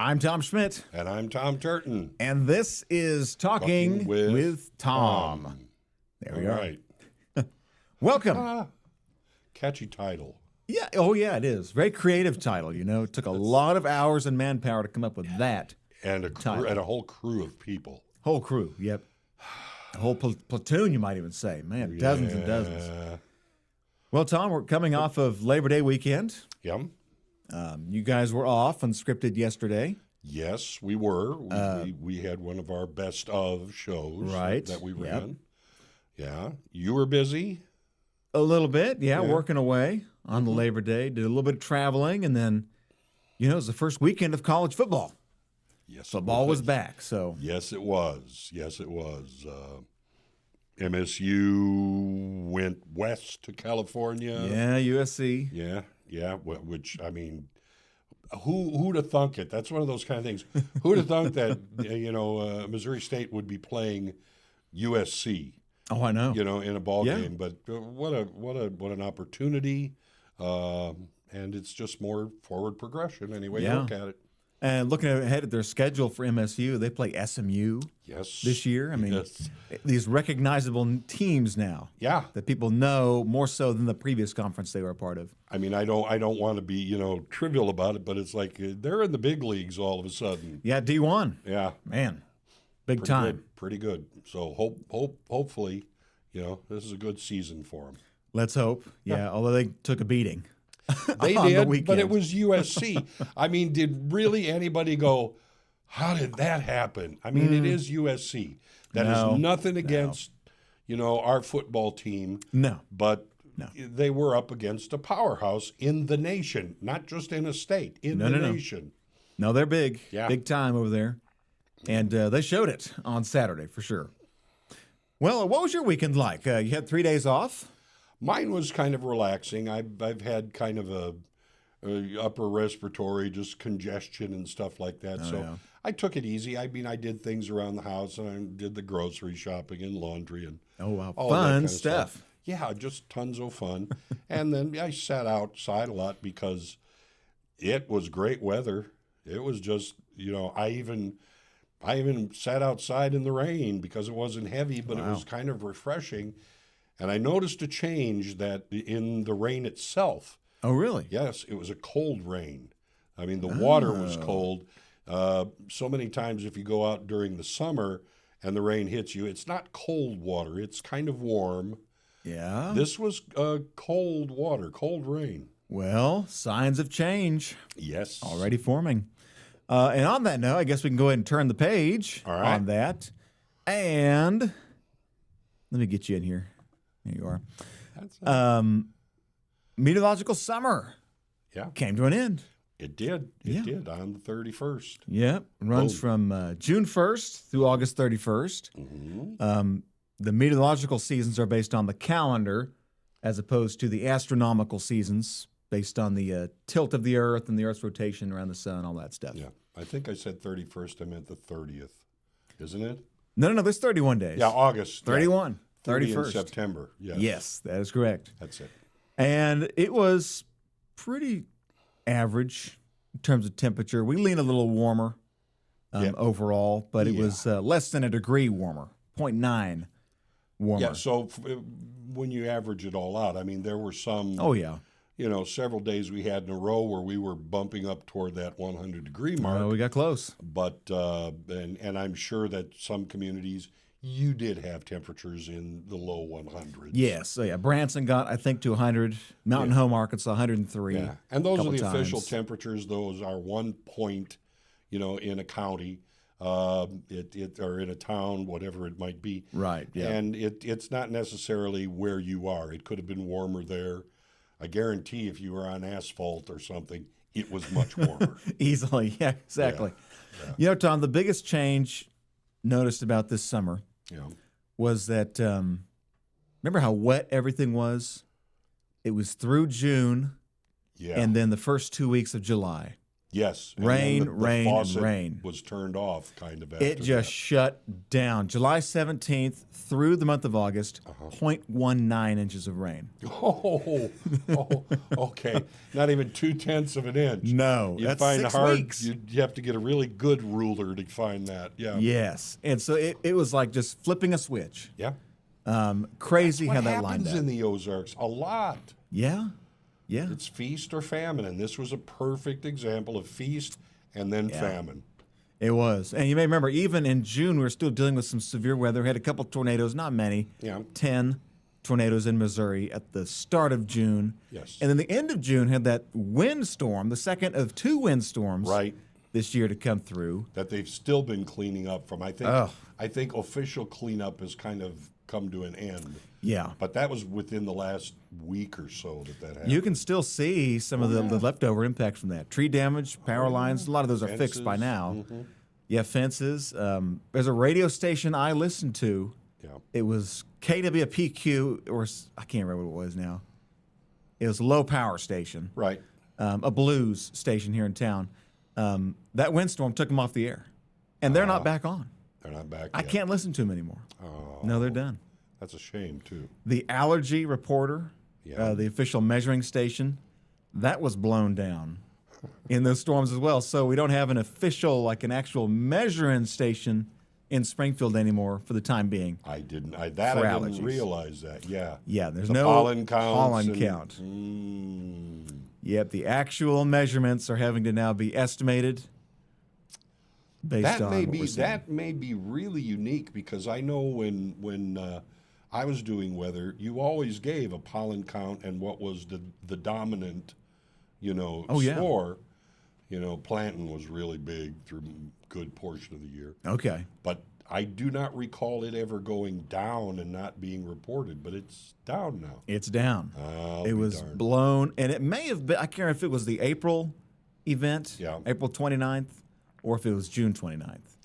I'm Tom Schmidt, And I'm Tom Turton. and this is Talking with Tom. There we All are. right. Welcome. Catchy title. Yeah. Oh, yeah, it is. Very creative title. You know, it took a lot of hours and manpower to come up with that. And a crew, Title. and a whole crew of people. Whole crew. Yep. A whole platoon, you might even say. Man, dozens and dozens. Yeah. Well, Tom, we're coming off of Labor Day weekend. Yum. You guys were off unscripted yesterday. Yes, we were. We had one of our best of shows Right. that we Yep. ran. Yeah. You were busy. A little bit, yeah, Yeah. working away on the Labor Day. Did a little bit of traveling, and then, you know, it was the first weekend of college football. Yes. Football was back, so Yes, it was. Yes, it was. MSU went west to California. yeah, USC. Yeah, yeah. Which I mean, who'd have thunk it? That's one of those kind of things. Who'd have thunk that Missouri State would be playing USC? Oh, I know. In a ball Yeah. game. But what an opportunity, and it's just more forward progression. Anyway, you Yeah. look at it. And looking ahead at their schedule for MSU, they play SMU Yes. this year. I mean, Yes. these recognizable teams now Yeah. that people know more so than the previous conference they were a part of. I mean, I don't want to be trivial about it, but it's like they're in the big leagues all of a sudden. Yeah, D1, Yeah. man, big Pretty time. good, pretty good. So hopefully, this is a good season for them. Let's hope. Yeah, although they took a beating. They on the did, but weekend. it was USC. I mean, did really anybody go, how did that happen? I mean, it is USC. That No, is nothing against, our football team, No. but they were up against a powerhouse in the nation, not just in a state, in the No. nation. No, they're big. Yeah. Big time over there. And they showed it on Saturday for sure. Well, what was your weekend like? You had 3 days off? Mine was kind of relaxing. I've had kind of a upper respiratory, just congestion and stuff like that. So yeah. I took it easy. I mean, I did things around the house, and I did the grocery shopping and laundry and Oh, wow. all that Fun kind of stuff. Yeah, just tons of fun. And then I sat outside a lot because it was great weather. It was just, I even sat outside in the rain because it wasn't heavy, but it was kind of refreshing. And I noticed a change that in the rain itself. Oh, really? Yes, it was a cold rain. I mean, the water was cold. So many times if you go out during the summer and the rain hits you, it's not cold water. It's kind of warm. Yeah. This was cold water, cold rain. Well, signs of change Yes. already forming. And on that note, I guess we can go ahead and turn the page All right. on that. And let me get you in here. There you are. That's Meteorological summer yeah, came to an end. it did. It did on the 31st. Yep. Runs from June 1st through August 31st. The meteorological seasons are based on the calendar as opposed to the astronomical seasons based on the tilt of the Earth and the Earth's rotation around the sun, all that stuff. Yeah. I think I said 31st. I meant the 30th. Isn't it? No, there's 31 days. Yeah, August. 31. 30 in 31st. September. Yes. Yes, that is correct. That's it. And it was pretty average in terms of temperature. We lean a little warmer overall, but it was less than a degree warmer, 0.9 warmer. Yeah, so when you average it all out, I mean, there were some, Oh, yeah. several days we had in a row where we were bumping up toward that 100-degree mark. We got close. But, and I'm sure that some communities, you did have temperatures in the low 100s. Yes. So, yeah, Branson got, I think, to 100. Mountain Home, Arkansas, 103. Yeah. And those are couple the official times. temperatures. Those are 1 point, in a county, or in a town, whatever it might be. Right, yeah. And it's not necessarily where you are. It could have been warmer there. I guarantee if you were on asphalt or something, it was much warmer. Easily. Yeah, exactly. Yeah. Tom, the biggest change noticed about this summer Yeah. was that remember how wet everything was? It was through June Yeah. and then the first 2 weeks of July. Yes. And Rain, then the rain, and faucet rain. was turned off kind of after It just shut down. July 17th through the month of August, 0.19 inches of rain. that. Oh, okay. Not even 0.2 of an inch. No, You that's find 6 hard. weeks. You have to get a really good ruler to find that. Yeah. Yes. And so it was like just flipping a switch. Yeah. Crazy What how that lined happens up. in the Ozarks? A lot. Yeah. Yeah. It's feast or famine, and this was a perfect example of feast and then famine. It was. And you may remember, even in June, we were still dealing with some severe weather. We had a couple tornadoes, not many. Yeah. 10 tornadoes in Missouri at the start of June. Yes. And then the end of June had that windstorm, the second of 2 windstorms Right. this year to come through. That they've still been cleaning up from. Oh. I think official cleanup has kind of come to an end. Yeah. But that was within the last week or so that happened. You can still see some of the leftover impact from that. Tree damage, power lines, a lot of those are fixed by Fences. now. Yeah, fences. There's a radio station I listened to. Yeah. It was KWPQ, or I can't remember what it was now. It was a low power station, Right. a blues station here in town. That windstorm took them off the air, and they're not back on. They're not back I yet. can't listen to them anymore. No, they're done. That's a shame, too. The allergy reporter, Yeah. the official measuring station, that was blown down in those storms as well. So we don't have an official, like an actual measuring station in Springfield anymore for the time being. I didn't For I allergies. didn't realize that. Yeah. Yeah, there's The no pollen counts pollen and- count. Mm. Yep, the actual measurements are having to now be estimated based That on may what be we're seeing. that may be really unique because I know when I was doing weather, you always gave a pollen count and what was the dominant, Oh, yeah. score. Planting was really big through a good portion of the year, Okay. but I do not recall it ever going down and not being reported. But it's down now. It's down. I'll It be was darned. blown, and it may have been, I can't remember if it was the April event, Yeah. April 29th, or if it was June 29th.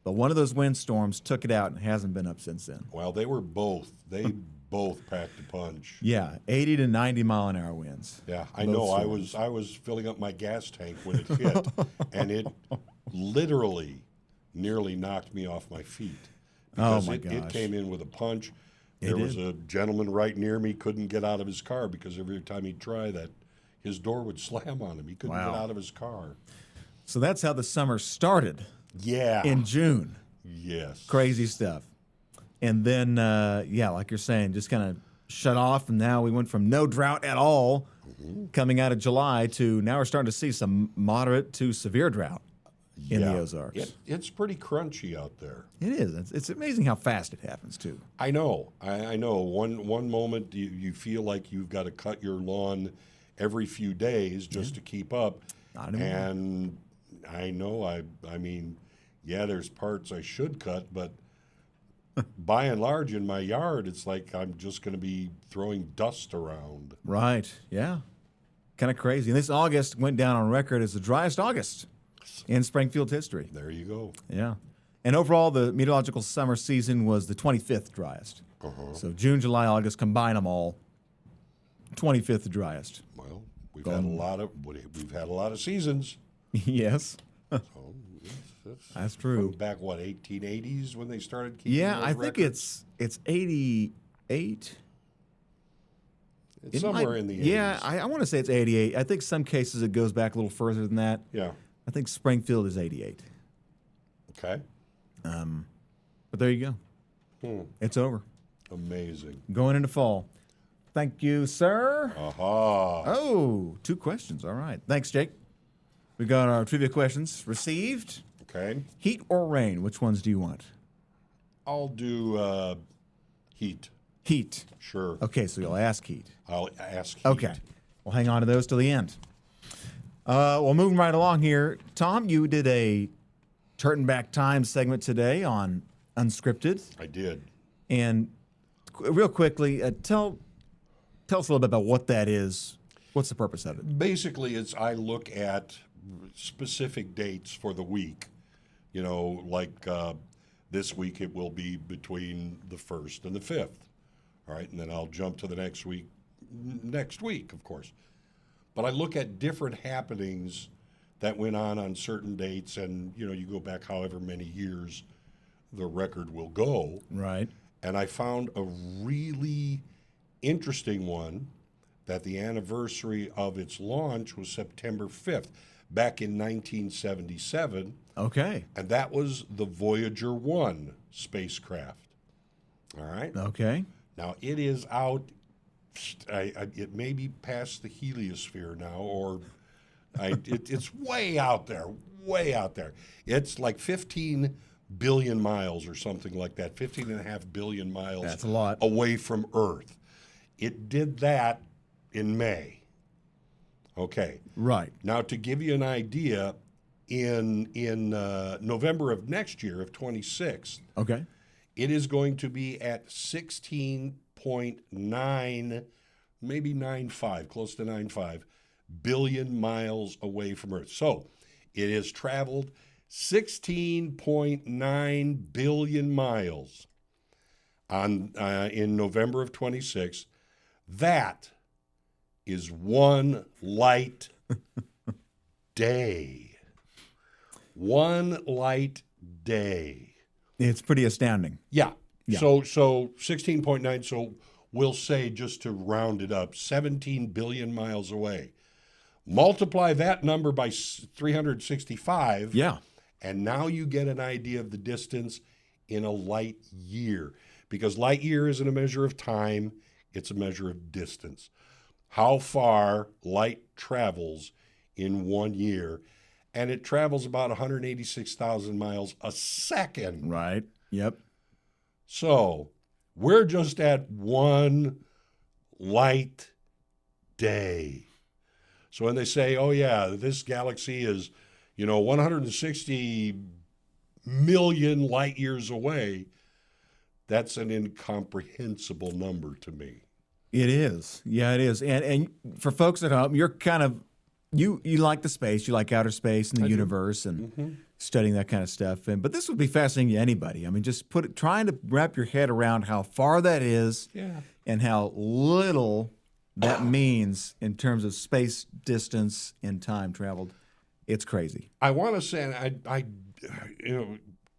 But one of those windstorms took it out and hasn't been up since then. Well, they were both. They both packed a punch. Yeah, 80 to 90 mile an hour winds. Yeah, I Both know. storms. I was filling up my gas tank when it hit, and it literally nearly knocked me off my feet. Oh, Because my it gosh. came in with a punch. It There was did. a gentleman right near me couldn't get out of his car because every time he'd try that, his door would slam on him. He couldn't Wow. get out of his car. So that's how the summer started Yeah. in June. Yes. Crazy stuff. And then, like you're saying, just kind of shut off. And now we went from no drought at all coming out of July to now we're starting to see some moderate to severe drought in the Ozarks. It's pretty crunchy out there. It is. It's amazing how fast it happens, too. I know. I know. One moment you feel like you've got to cut your lawn every few days just to keep up. Not anymore. And I know. I mean, yeah, there's parts I should cut, but by and large in my yard, it's like I'm just going to be throwing dust around. Right. Yeah. Kind of crazy. And this August went down on record as the driest August in Springfield history. There you go. Yeah. And overall, the meteorological summer season was the 25th driest. So June, July, August, combine them all. 25th the driest. Well, we've had a lot of seasons. Yes. So That's from true. back 1880s when they started keeping Yeah, those I think records? it's 88. It's It somewhere might- in the 80s. Yeah, I want to say it's 88. I think some cases it goes back a little further than that. Yeah. I think Springfield is 88. Okay. But there you go. It's over. Amazing. Going into fall. Thank you, sir. Aha. Oh, 2 questions. All right. Thanks, Jake. We got our trivia questions received. Okay. Heat or rain? Which ones do you want? I'll do heat. Heat. Sure. Okay, so you'll ask heat. I'll ask heat. Okay. We'll hang on to those till the end. Well, moving right along here. Tom, you did a Turton Back Time segment today on Unscripted. I did. And real quickly, tell us a little bit about what that is. What's the purpose of it? Basically, I look at specific dates for the week. Like this week it will be between the 1st and the 5th. All right, and then I'll jump to the next week, of course. But I look at different happenings that went on certain dates, and you go back however many years the record will go. Right. And I found a really interesting one that the anniversary of its launch was September 5th, back in 1977, Okay. and that was the Voyager 1 spacecraft. All right? Okay. Now, it is out, it may be past the heliosphere now, or it's way out there, way out there. It's like 15 billion miles or something like that, 15.5 billion miles That's a lot. away from Earth. It did that in May. Okay. Right. Now, to give you an idea, in November of next year, of 26, Okay. it is going to be at 16.9, maybe 9.5, close to 9.5 billion miles away from Earth. So it has traveled 16.9 billion miles in November of 26. That is one light day. One light day. It's pretty astounding. Yeah. Yeah. So 16.9, so we'll say, just to round it up, 17 billion miles away. Multiply that number by 365. Yeah. And now you get an idea of the distance in a light year. Because light year isn't a measure of time, it's a measure of distance. How far light travels in 1 year. And it travels about 186,000 miles a second. Right. Yep. So we're just at one light day. So when they say, oh yeah, this galaxy is, 160 million light years away, that's an incomprehensible number to me. It is. Yeah, it is. And for folks at home, you're kind of you like the space, you like outer space and the universe and studying that kind of stuff. But this would be fascinating to anybody. I mean, just trying to wrap your head around how far that is, and how little that means in terms of space distance and time traveled. It's crazy. I want to say, and I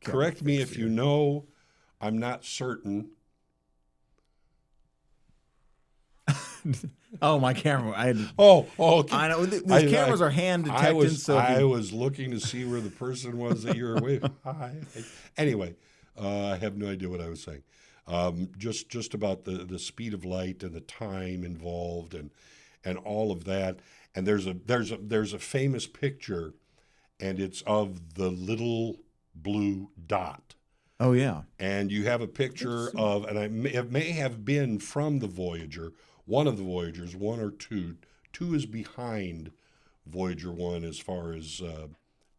correct me if you know, I'm not certain. Oh, my camera! Okay. I know these cameras are hand detected. I was looking to see where the person was that you were with. Hi. Anyway, I have no idea what I was saying. Just about the speed of light and the time involved and all of that. And there's a famous picture, and it's of the little blue dot. Oh yeah. And you have a picture of, and it may have been from the Voyager, one of the Voyagers, one or two. Two is behind Voyager 1 as far as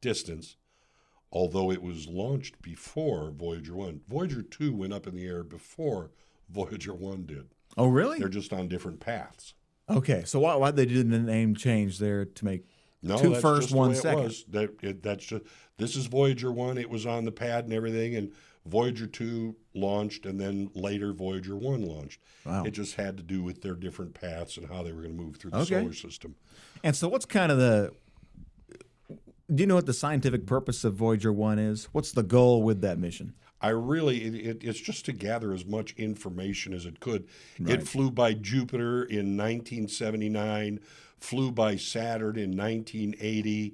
distance, although it was launched before Voyager 1. Voyager 2 went up in the air before Voyager 1 did. Oh really? They're just on different paths. Okay, so why they did the name change there to make two that's first, just the one way it second? was. That's just, this is Voyager 1. It was on the pad and everything, and Voyager 2 launched, and then later Voyager 1 launched. Wow. It just had to do with their different paths and how they were going to move through the Okay. solar system. And so, what's kind of do you know what the scientific purpose of Voyager 1 is? What's the goal with that mission? It's just to gather as much information as it could. Right. It flew by Jupiter in 1979, flew by Saturn in 1980,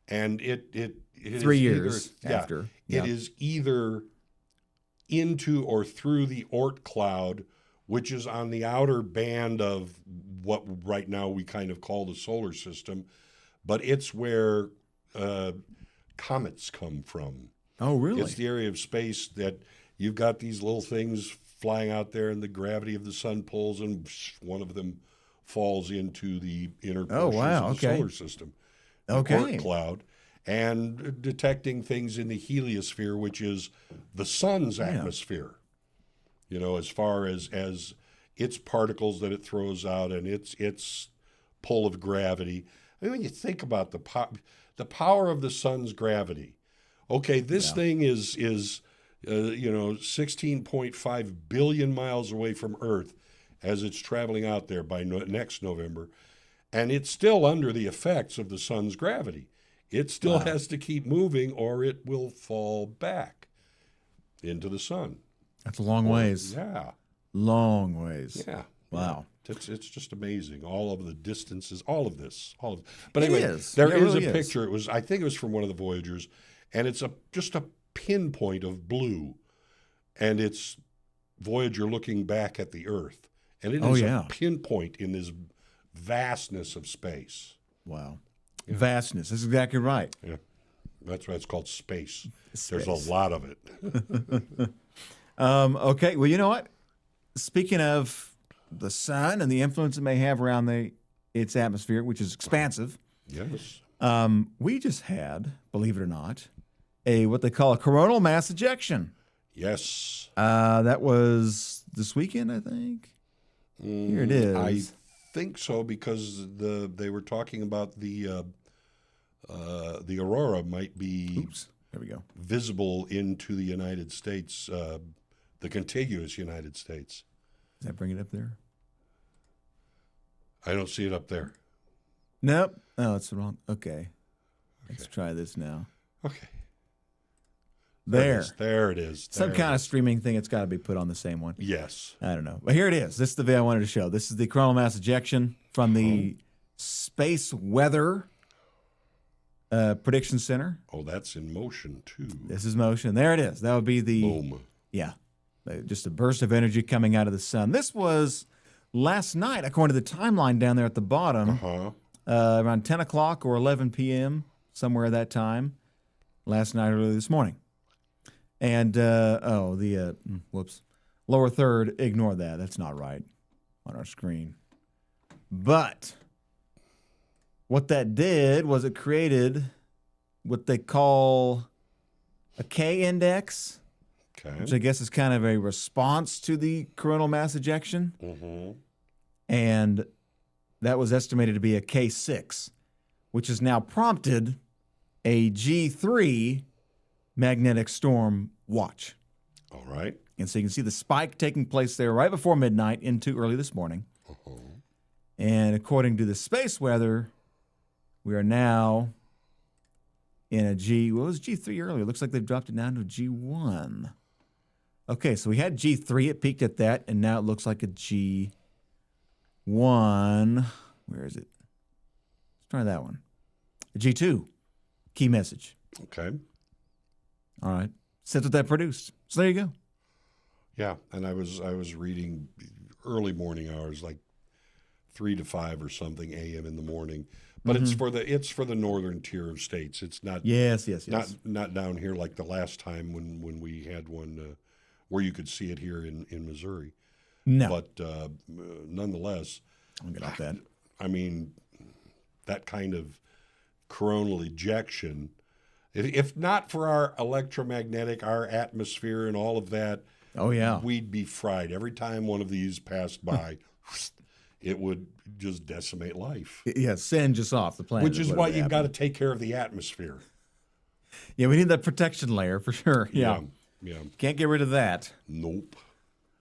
and it 3 is years either, after. It is either into or through the Oort cloud, which is on the outer band of what right now we kind of call the solar system, but it's where comets come from. Oh, really? It's the area of space that you've got these little things flying out there, and the gravity of the sun pulls, and one of them falls into the inner portions of the solar system. The Oort cloud, and detecting things in the heliosphere, which is the sun's atmosphere. As far as its particles that it throws out and its pull of gravity. I mean, when you think about the power of the sun's gravity. Okay, this thing is 16.5 billion miles away from Earth as it's traveling out there by next November, and it's still under the effects of the sun's gravity. It still has to keep moving or it will fall back into the sun. That's a long ways. Yeah. Long ways. Yeah. Wow. It's just amazing. All of the distances, all of this. But anyway, is. there It is really a is. picture. I think it was from one of the Voyagers, and it's just a pinpoint of blue. And it's Voyager looking back at the Earth. And it is a pinpoint in this vastness of space. Wow. Vastness. That's exactly right. Yeah. That's why it's called space. Space. There's a lot of it. Okay. Well, you know what? Speaking of the sun and the influence it may have around its atmosphere, which is expansive, Yes. we just had, believe it or not, what they call a coronal mass ejection. Yes. That was this weekend, I think. Here it is. I think so because they were talking about the aurora might be Oops. There we go. visible into the United States, the contiguous United States. Does that bring it up there? I don't see it up there. Nope. Oh, it's wrong. Okay. Let's try this now. Okay. There. There it is. Some There kind it of is. streaming thing. It's got to be put on the same one. Yes. I don't know. But here it is. This is the video I wanted to show. This is the coronal mass ejection from the Space Weather Prediction Center. Oh, that's in motion too. This is motion. There it is. That would be the, Boom. yeah, just a burst of energy coming out of the sun. This was last night, according to the timeline down there at the bottom, around 10 o'clock or 11 p.m., somewhere at that time, last night or early this morning. And, whoops, lower third, ignore that. That's not right on our screen. But what that did was it created what they call a K index, Okay. which I guess is kind of a response to the coronal mass ejection. Mm-hmm. And that was estimated to be a K6, which has now prompted a G3 magnetic storm watch. All right. And so you can see the spike taking place there right before midnight into early this morning. And according to the space weather, we are now in a what was G3 earlier? It looks like they've dropped it down to G1. Okay, so we had G3, it peaked at that, and now it looks like a G1. Where is it? Let's try that one. A G2. Key message. Okay. All right. So that's what that produced. So there you go. Yeah, and I was reading early morning hours, like 3 to 5 or something a.m. in the morning. But it's for the northern tier of states. It's not Yes. not down here like the last time when we had one where you could see it here in Missouri. No. But nonetheless, I'll get off that. I mean, that kind of coronal ejection, if not for our electromagnetic, our atmosphere and all of that, Oh, yeah. we'd be fried. Every time one of these passed by, it would just decimate life. Yeah, send us off the planet. Which is why you've got to take care of the atmosphere. Yeah, we need that protection layer for sure. Yeah. Yeah. Can't get rid of that. Nope.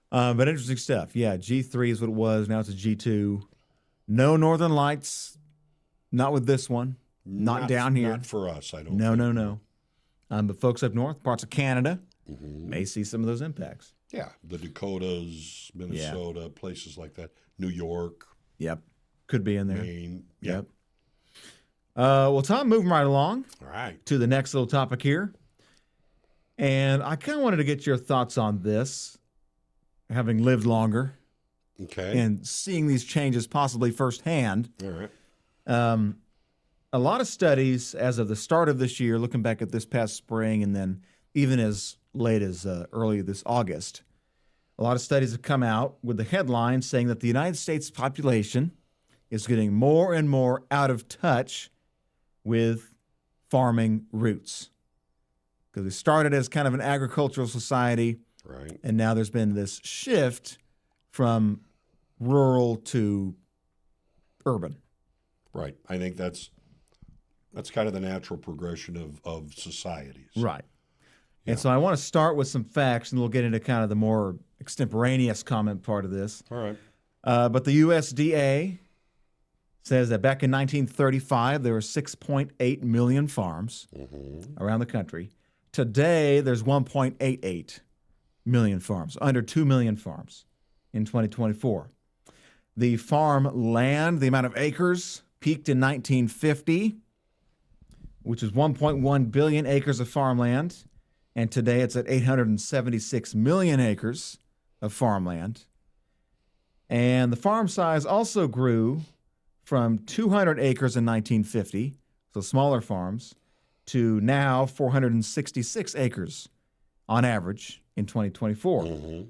But interesting stuff. Yeah, G3 is what it was. Now it's a G2. No northern lights. Not with this one. Not down here. Not for us, I don't No, think. no. But folks up north, parts of Canada, may see some of those impacts. Yeah, the Dakotas, Minnesota, places like that. New York, Yep. Could be in there. Maine. Yep. Well, Tom, moving right along All right. to the next little topic here. And I kind of wanted to get your thoughts on this, having lived longer Okay. and seeing these changes possibly firsthand. All right. A lot of studies as of the start of this year, looking back at this past spring and then even as late as early this August, a lot of studies have come out with the headline saying that the United States population is getting more and more out of touch with farming roots. Because we started as kind of an agricultural society, Right. and now there's been this shift from rural to urban. Right. I think that's kind of the natural progression of societies. Right. And so I want to start with some facts, and we'll get into kind of the more extemporaneous comment part of this. All right. But the USDA says that back in 1935, there were 6.8 million farms around the country. Today, there's 1.88 million farms, under 2 million farms in 2024. The farm land, the amount of acres, peaked in 1950, which is 1.1 billion acres of farmland. And today it's at 876 million acres of farmland. And the farm size also grew from 200 acres in 1950, so smaller farms, to now 466 acres on average in 2024.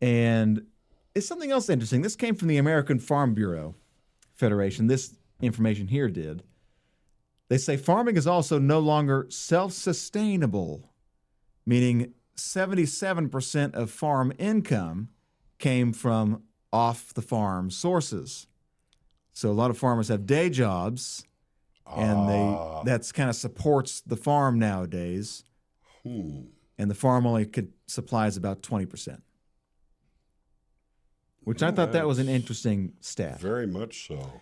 And it's something else interesting. This came from the American Farm Bureau Federation. This information here did. They say farming is also no longer self-sustainable, meaning 77% of farm income came from off-the-farm sources. So a lot of farmers have day jobs, and that's kind of supports the farm nowadays. And the farm only supplies about 20%, which I thought that was an interesting stat. Very much so.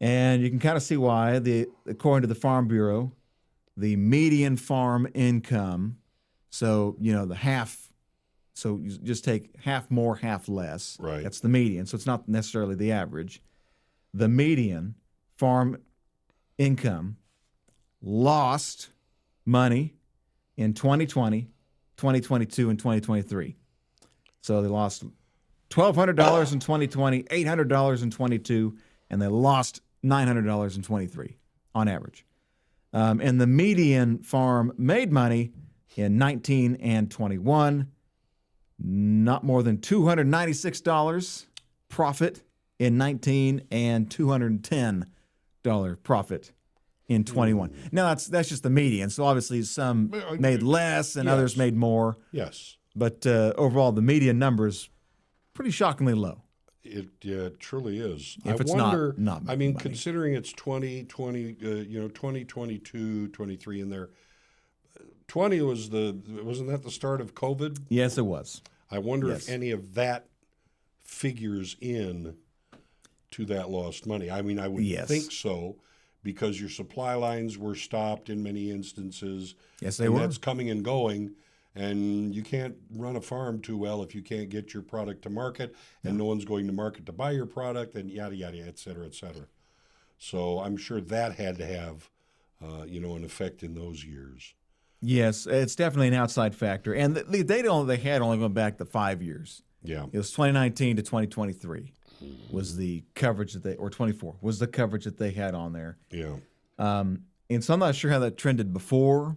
And you can kind of see why, according to the Farm Bureau, the median farm income, so, the half, so you just take half more, half less. Right. That's the median, so it's not necessarily the average. The median farm income lost money in 2020, 2022, and 2023. So they lost $1,200 in 2020, $800 in 22, and they lost $900 in 23 on average. And the median farm made money in 19 and 21, not more than $296 profit in 19 and $210 profit in 21. Now that's just the median. So obviously some made less and others made more. Yes. But overall, the median number is pretty shockingly low. It truly is. If I it's wonder, not I mean, money. considering it's 2020, 2022, 23 in there, 20 wasn't that the start of COVID? Yes, it was. I wonder Yes. if any of that figures in to that lost money. I mean, I would Yes. think so, because your supply lines were stopped in many instances. Yes, they and were. That's coming and going. And you can't run a farm too well if you can't get your product to market, and no one's going to market to buy your product, and yada, yada, et cetera, et cetera. So I'm sure that had to have, an effect in those years. Yes, it's definitely an outside factor. And the data they had only went back to 5 years. Yeah. It was 2019 to 2023 was the coverage or 24 was the coverage that they had on there. Yeah. And so I'm not sure how that trended before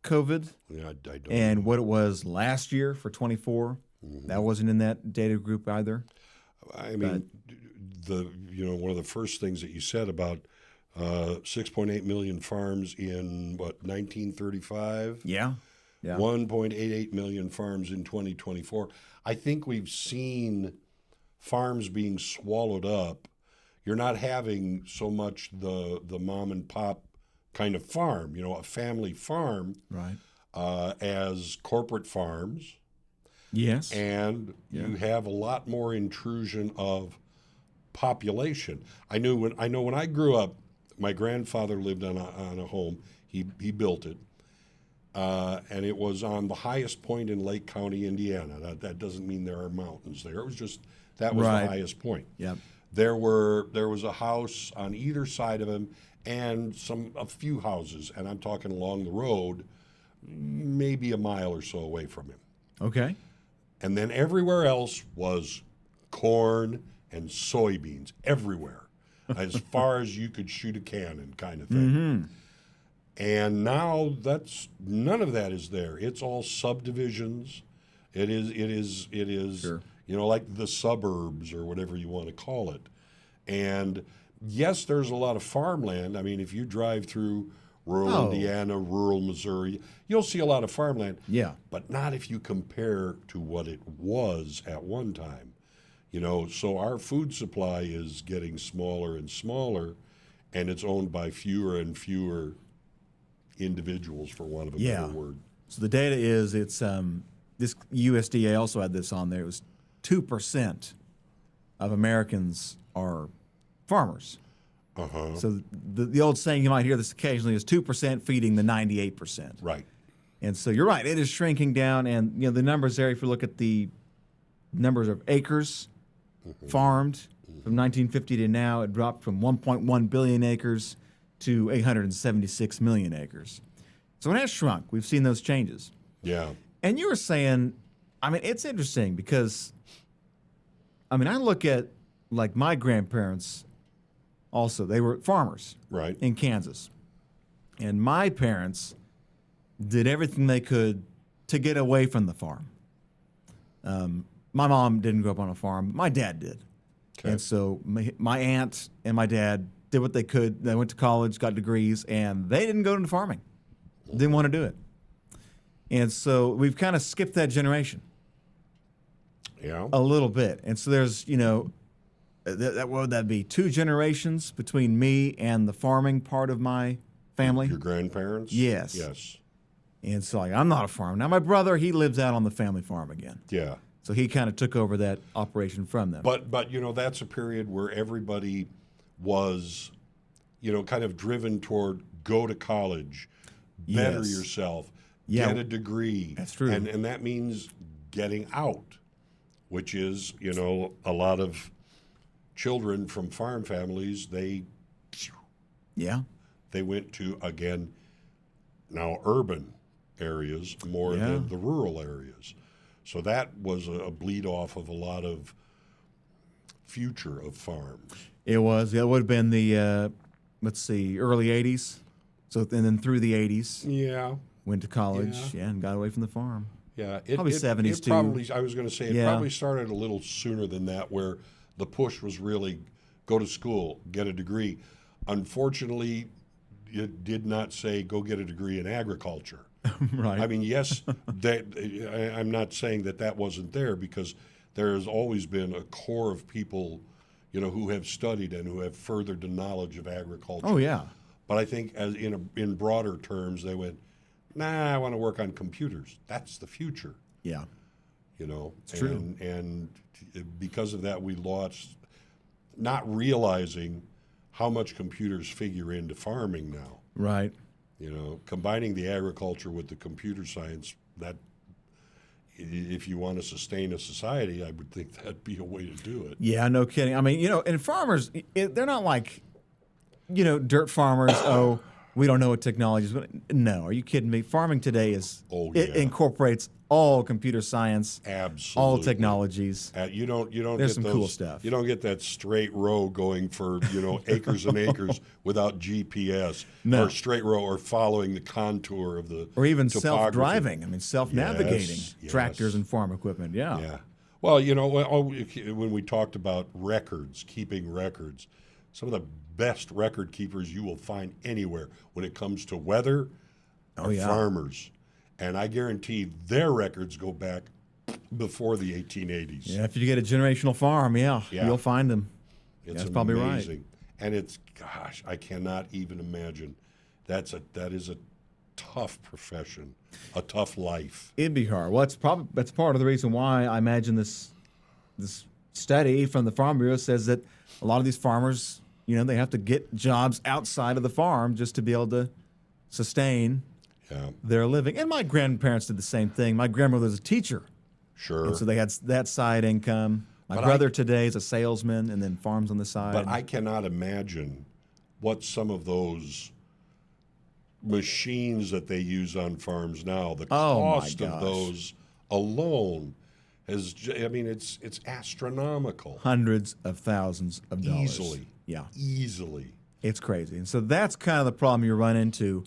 COVID Yeah, I don't and know. what it was last year for 24. That wasn't in that data group either. I mean, one of the first things that you said about 6.8 million farms in, 1935? Yeah. 1.88 million farms in 2024. I think we've seen farms being swallowed up. You're not having so much the mom and pop kind of farm, a family farm, Right. as corporate farms. Yes. And you have a lot more intrusion of population. I know when I grew up, my grandfather lived on a home. He built it, and it was on the highest point in Lake County, Indiana. That doesn't mean there are mountains there. It was just that was Right. the highest point. Yep. There was a house on either side of him, and a few houses, and I'm talking along the road, maybe a mile or so away from him. Okay. And then everywhere else was corn and soybeans everywhere, as far as you could shoot a cannon, kind of thing. And now none of that is there. It's all subdivisions. It is. Sure. Like the suburbs or whatever you want to call it. And yes, there's a lot of farmland. I mean, if you drive through rural Indiana, rural Missouri, you'll see a lot of farmland. Yeah. But not if you compare to what it was at one time. So our food supply is getting smaller and smaller, and it's owned by fewer and fewer individuals, for want of a better word. So the data is it's this USDA also had this on there. It was 2% of Americans are farmers. Uh-huh. So the old saying, you might hear this occasionally, is 2% feeding the 98%. Right. And so you're right, it is shrinking down. And you know the numbers there, if you look at the numbers of acres farmed from 1950 to now, it dropped from 1.1 billion acres to 876 million acres. So it has shrunk. We've seen those changes. Yeah. And you were saying, I mean, it's interesting because, I mean, I look at like my grandparents also, they were farmers Right. in Kansas. And my parents did everything they could to get away from the farm. My mom didn't grow up on a farm. My dad did. Okay. And so my aunt and my dad did what they could. They went to college, got degrees, and they didn't go into farming. Didn't want to do it. And so we've kind of skipped that generation Yeah. a little bit. And so there's, you know, what would that be? 2 generations between me and the farming part of my family. Your grandparents? Yes. Yes. And so like, I'm not a farmer. Now my brother, he lives out on the family farm again. Yeah. So he kind of took over that operation from them. But you know, that's a period where everybody was, you know, kind of driven toward go to college, better Yes. yourself, Yeah. get a degree. That's true. And that means getting out, which is, you know, a lot of children from farm families, they Yeah. went to, again, now urban areas more Yeah. than the rural areas. So that was a bleed off of a lot of future of farms. It was. It would have been the, let's see, early 80s. So, and then through the 80s, Yeah. went to college, Yeah. and got away from the farm. Yeah, Probably 70s it too. probably, I was going to say it Yeah. probably started a little sooner than that, where the push was really go to school, get a degree. Unfortunately, it did not say go get a degree in agriculture. Right. I mean, yes, I'm not saying that wasn't there, because there has always been a core of people, you know, who have studied and who have furthered the knowledge of agriculture. Oh, yeah. But I think as in broader terms, they went, nah, I want to work on computers. That's the future, Yeah. you know. It's true. And because of that, we lost, not realizing how much computers figure into farming now. Right. You know, combining the agriculture with the computer science, that if you want to sustain a society, I would think that'd be a way to do it. Yeah, no kidding. I mean, you know, and farmers, they're not like, you know, dirt farmers. Oh, we don't know what technology is. No, are you kidding me? Farming today is, Oh, it yeah. incorporates all computer science, Absolutely. all technologies. You don't There's get some cool stuff. You don't get that straight row going for, you know, acres and acres without GPS, No. or straight row, or following the contour of the Or even topography. self-driving. I mean, self-navigating Yes, yes. tractors and farm equipment. Yeah. Yeah. Well, you know, when we talked about records, keeping records, some of the best record keepers you will find anywhere when it comes to weather are yeah. farmers. And I guarantee their records go back before the 1880s. Yeah, if you get a generational farm, yeah. Yeah. You'll find them. It's That's probably right. amazing. And it's, gosh, I cannot even imagine. That is a tough profession, a tough life. It'd be hard. Well, that's part of the reason why I imagine this study from the Farm Bureau says that a lot of these farmers, you know, they have to get jobs outside of the farm just to be able to sustain Yeah, their living. And my grandparents did the same thing. My grandmother was a teacher, sure. and so they had that side income. My But brother today is a salesman and then farms on the side. But I cannot imagine what some of those machines that they use on farms now, the Oh, my cost of gosh. those alone is, I mean, it's astronomical. Hundreds of thousands of dollars. Easily. Yeah. Easily. It's crazy. And so that's kind of the problem you run into.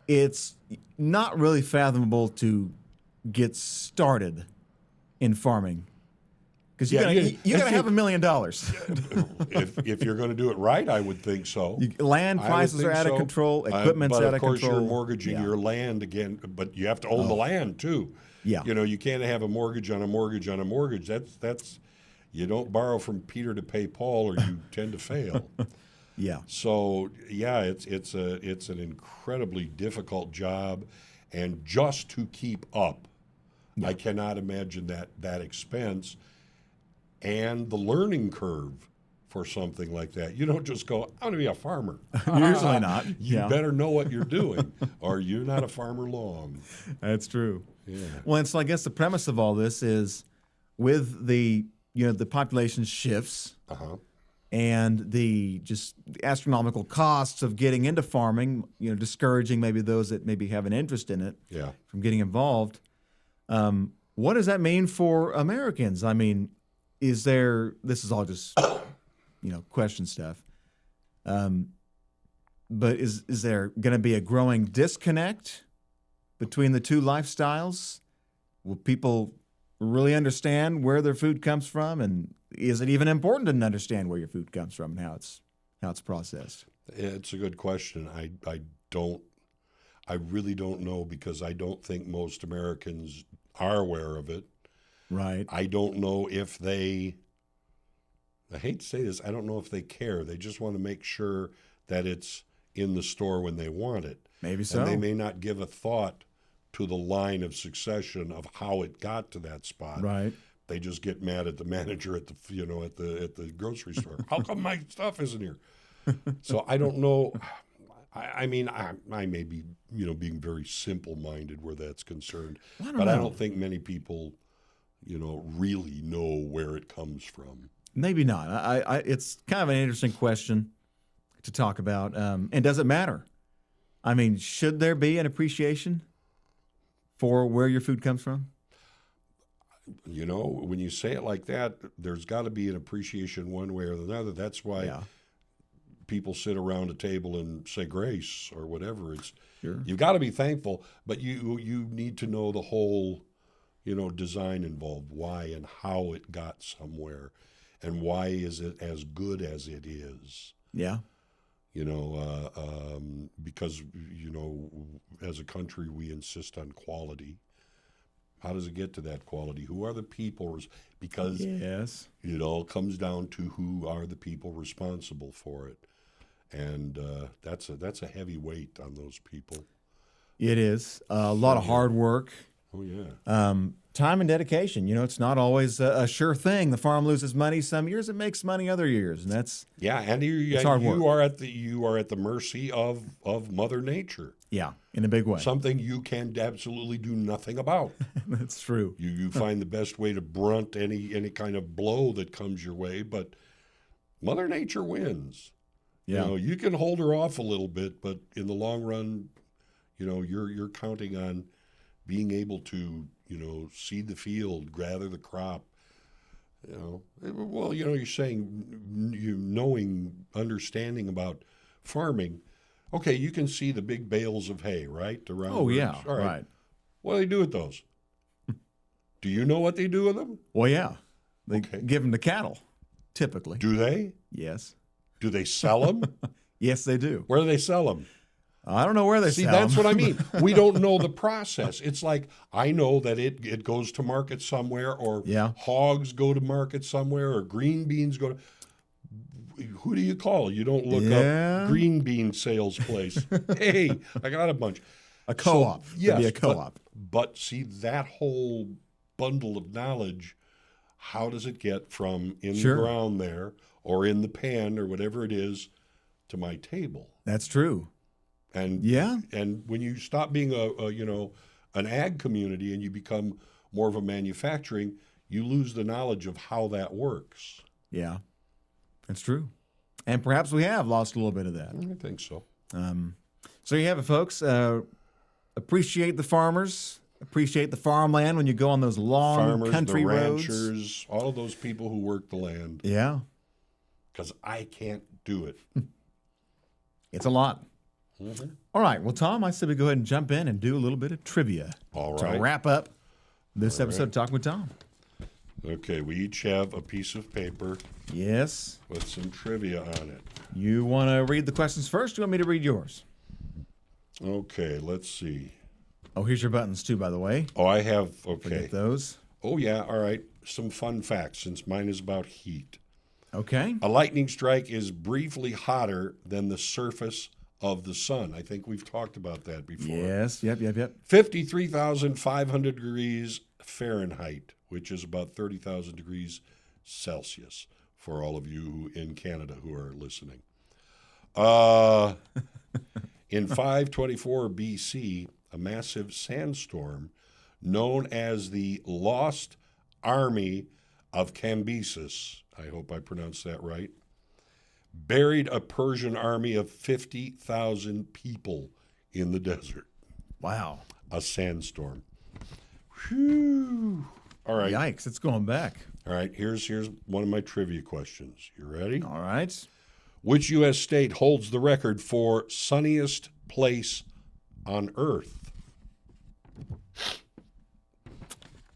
It's not really fathomable to get started in farming because Yeah, you got to have $1 million. If you're going to do it right, I would think so. Land I would prices are think out of so. control. Equipment's but out of control. of course, you're mortgaging Yeah. your land again, but you have to own the land too. Yeah. You know, you can't have a mortgage on a mortgage on a mortgage. That's you don't borrow from Peter to pay Paul, or you tend to fail. Yeah. So yeah, it's an incredibly difficult job, and just to keep up, I cannot imagine that expense and the learning curve for something like that. You don't just go, I'm going to be a farmer. Usually not. You Yeah. better know what you're doing, or you're not a farmer long. That's true. Yeah. Well, and so I guess the premise of all this is with the the population shifts Uh-huh. and the just astronomical costs of getting into farming, discouraging maybe those that maybe have an interest in it Yeah. from getting involved. What does that mean for Americans? I mean, this is all just, question stuff. But is there going to be a growing disconnect between the two lifestyles? Will people really understand where their food comes from? And is it even important to understand where your food comes from and how it's processed? It's a good question. I really don't know, because I don't think most Americans are aware of it. Right. I don't know if I hate to say this, I don't know if they care. They just want to make sure that it's in the store when they want it. Maybe so. And they may not give a thought to the line of succession of how it got to that spot. Right. They just get mad at the manager at the grocery store. How come my stuff isn't here? So I don't know. I mean, I may be, being very simple-minded where that's concerned. I I don't think many people, really know where it comes from. Maybe not. It's kind of an interesting question to talk about. And does it matter? I mean, should there be an appreciation for where your food comes from? When you say it like that, there's got to be an appreciation one way or another. That's why people sit around a table and say grace or whatever. Sure. You've got to be thankful, but you need to know the whole, design involved, why and how it got somewhere, and why is it as good as it is. Yeah. Because as a country we insist on quality. How does it get to that quality? Who are the people? Because yes, it all comes down to who are the people responsible for it, and that's a heavy weight on those people. it is a lot of hard work. Oh yeah. Time and dedication. It's not always a sure thing. The farm loses money some years; it makes money other years, and that's and it's hard work. You are at the mercy of Mother Nature. Yeah, in a big way. Something you can absolutely do nothing about. That's true. You find the best way to brunt any kind of blow that comes your way, but Mother Nature wins. Yeah. You can hold her off a little bit, but in the long run, you're counting on being able to, seed the field, gather the crop. You're saying understanding about farming. Okay, you can see the big bales of hay, right? Around. Oh yeah, All right. What do they do with those? Do you know what they do with them? Well, yeah, they Okay. give them to cattle, typically. Do they? Yes. Do they sell them? Yes, they do. Where do they sell them? I don't know where they See, sell that's them. what I mean. We don't know the process. It's like I know that it goes to market somewhere, or hogs go to market somewhere, or green beans go to. Who do you call? You don't look up green bean sales place. Hey, I got a bunch. A co-op. So, yes, a co-op. But see, that whole bundle of knowledge, how does it get from in the ground there, or in the pan, or whatever it is, to my table? That's true. And and when you stop being an ag community and you become more of a manufacturing, you lose the knowledge of how that works. Yeah, that's true. And perhaps we have lost a little bit of that. I think so. So you have it, folks. Appreciate the farmers. Appreciate the farmland when you go on those long Farmers, country the roads. ranchers, all of those people who work the land. Yeah. Because I can't do it. It's a lot. Mm-hmm. All right. Well, Tom, I said we go ahead and jump in and do a little bit of trivia All to right. wrap up this episode of Talking with Tom. Okay, we each have a piece of paper Yes. with some trivia on it. You want to read the questions first? Or do you want me to read yours? Okay, let's see. Oh, here's your buttons too, by the way. Oh, I have, okay. Forget those. Oh, yeah, all right. Some fun facts, since mine is about heat. Okay. A lightning strike is briefly hotter than the surface of the sun. I think we've talked about that before. Yes. Yep. 53,500 degrees Fahrenheit, which is about 30,000 degrees Celsius. for all of you in Canada who are listening. In 524 BC, a massive sandstorm known as the Lost Army of Cambyses, I hope I pronounced that right, buried a Persian army of 50,000 people in the desert. Wow. A sandstorm. Whew. All right. Yikes, it's going back. All right, here's one of my trivia questions. You ready? All right. Which U.S. state holds the record for sunniest place on Earth?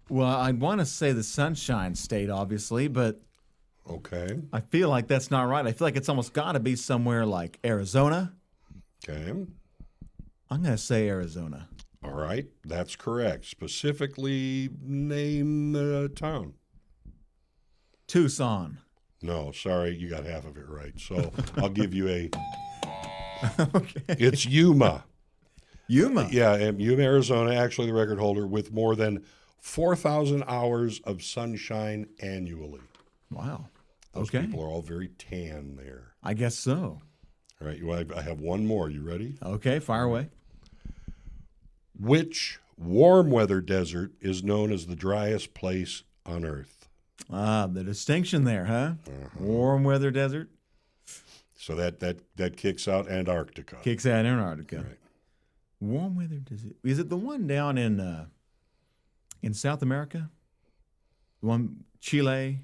Well, I want to say the Sunshine State, obviously, but Okay. I feel like that's not right. I feel like it's almost got to be somewhere like Arizona. Okay. I'm going to say Arizona. All right, that's correct. Specifically, name the town. Tucson. No, sorry, you got half of it right. So I'll give you a. Okay. It's Yuma. Yuma. Yeah, and Yuma, Arizona, actually the record holder with more than 4,000 hours of sunshine annually. Wow. Those Okay. people are all very tan there. I guess so. All right, I have one more. You ready? Okay, fire away. Which warm weather desert is known as the driest place on Earth? Ah, the distinction there, huh? Warm weather desert So that kicks out Antarctica. kicks out Antarctica. Right. Warm weather desert. Is it the one down in South America? The one Chile?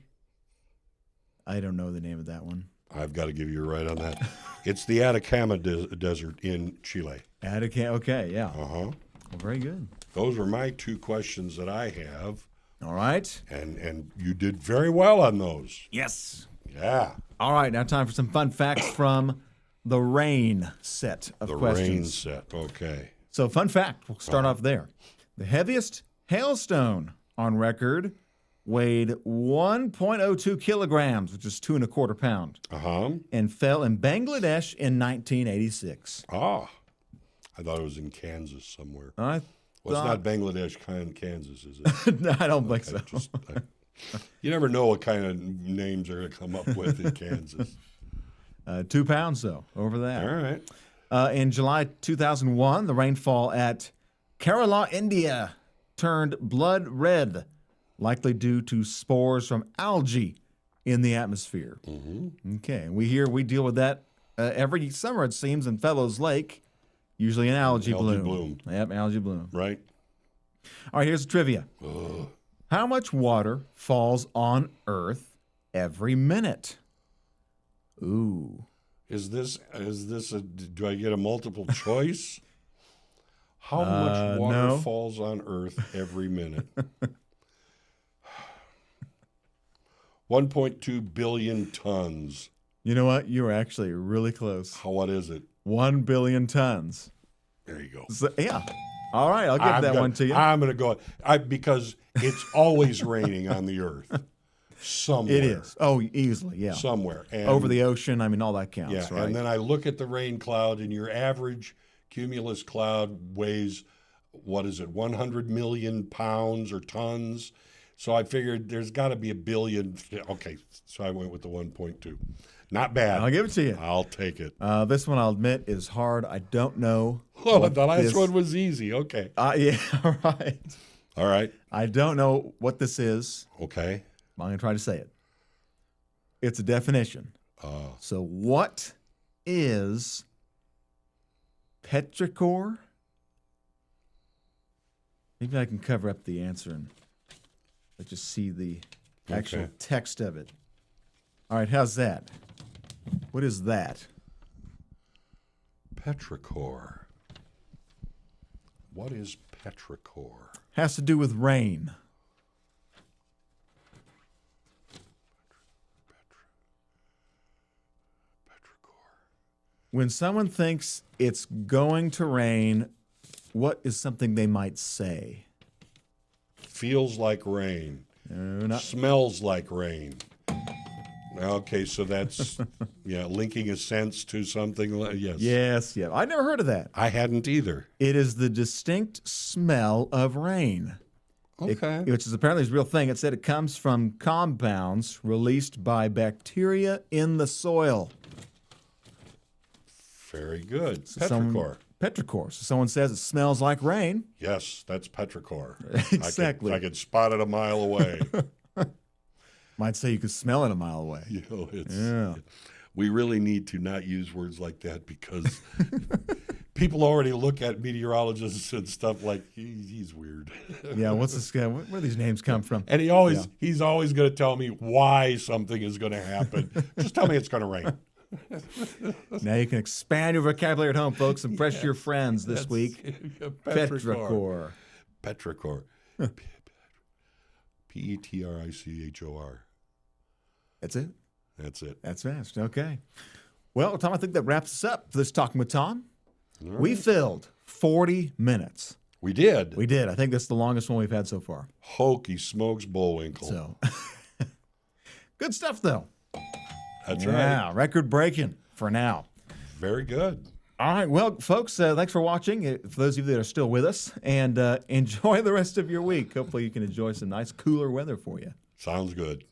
I don't know the name of that one. I've got to give you a right on that. It's the Atacama Desert in Chile. Atacama. Okay, yeah. Uh-huh. Well, very good. Those were my two questions that I have, All right. and you did very well on those. Yes. Yeah. All right, now time for some fun facts from the rain set of The questions. rain set. Okay. So, fun fact, we'll start off there. The heaviest hailstone on record weighed 1.02 kilograms, which is 2.25 pounds, Uh-huh. and fell in Bangladesh in 1986. Ah. I thought it was in Kansas somewhere. I Well, it's thought, not Bangladesh, Kansas, is it? no, I don't think so. You never know what kind of names they're going to come up with in Kansas. 2 pounds, though, over that. All right. In July 2001, the rainfall at Kerala, India, turned blood red, likely due to spores from algae in the atmosphere. Mm-hmm. Okay, and we deal with that every summer, it seems, in Fellows Lake, usually an algae bloom. Yep, algae bloom. Right? All right, here's the trivia. Ugh. How much water falls on Earth every minute? Ooh. Is this do I get a multiple choice? How much water no. falls on Earth every minute? 1.2 billion tons. You know what? You were actually really close. What is it? 1 billion tons. There you go. So, yeah. All right, I'll give that one to you. I'm going to go because it's always raining on the Earth. Somewhere. It is. Oh, easily, yeah. Somewhere. And, Over the ocean, I mean, all that counts, yeah, right? and then I look at the rain cloud, and your average cumulus cloud weighs, 100 million pounds or tons? So I figured there's got to be a billion. Okay, so I went with the 1.2. Not bad. I'll give it to you. I'll take it. This one, I'll admit, is hard. I don't know. Oh, the last this- one was easy. Okay. Yeah, all right. All right. I don't know what this is. Okay. I'm going to try to say it. It's a definition. So what is petrichor? Maybe I can cover up the answer and let you see the actual Okay. text of it. All right, how's that? What is that? Petrichor. What is petrichor? Has to do with rain. Petrichor. When someone thinks it's going to rain, what is something they might say? Feels like rain. No, not. Smells like rain. Okay, so that's linking a sense to something. Yes. Yes, yeah. I never heard of that. I hadn't either. It is the distinct smell of rain. Okay. Which is apparently a real thing. It said it comes from compounds released by bacteria in the soil. Very good. Someone- Petrichor. Petrichor. So someone says it smells like rain. Yes, that's petrichor. Exactly. I could spot it a mile away. Might say you could smell it a mile away. You know, Yeah. we really need to not use words like that because people already look at meteorologists and stuff like he's weird. Yeah, what's this guy? Where do these names come from? And he's always going to tell me why something is going to happen. Just tell me it's going to rain. Now you can expand your vocabulary at home, folks. Impress your friends this week. Petrichor. Petrichor. Petrichor. That's it. That's it. That's fast. Okay. Well, Tom, I think that wraps us up for this Talking with Tom. All We right. filled 40 minutes. We did. We did. I think that's the longest one we've had so far. Hokey smokes Bullwinkle. So good stuff, though. That's Yeah, right. record breaking for now. Very good. All right. Well, folks, thanks for watching. For those of you that are still with us, and enjoy the rest of your week. Hopefully, you can enjoy some nice, cooler weather for you. Sounds good.